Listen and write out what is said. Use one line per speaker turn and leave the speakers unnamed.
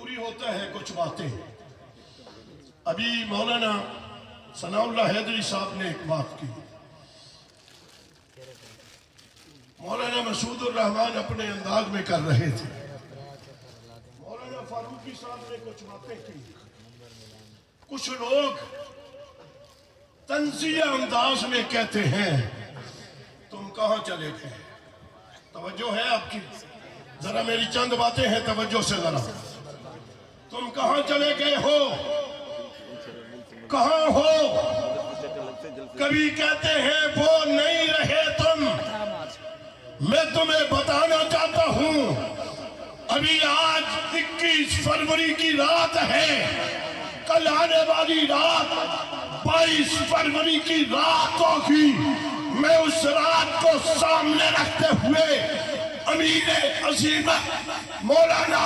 जरूरी होता है कुछ बातें। अभी मौलाना सनाउल्लाह हैदरी साहब ने एक बात की, मौलाना मसूदुर रहमान अपने अंदाज में कर रहे थे, मौलाना फारूकी साहब ने कुछ बातें की। कुछ लोग तंज़िया अंदाज में कहते हैं तुम कहां चले गए। तवज्जो है आपकी, जरा मेरी चंद बातें हैं, तवज्जो से जरा। तुम कहां चले गए हो, कहां हो? कभी कहते हैं वो नहीं रहे तुम। मैं तुम्हें बताना चाहता हूं, अभी आज 21 फरवरी की रात है, कल आने वाली रात 22 फरवरी की रात होगी। मैं उस रात को सामने रखते हुए अमीर अजीमत मौलाना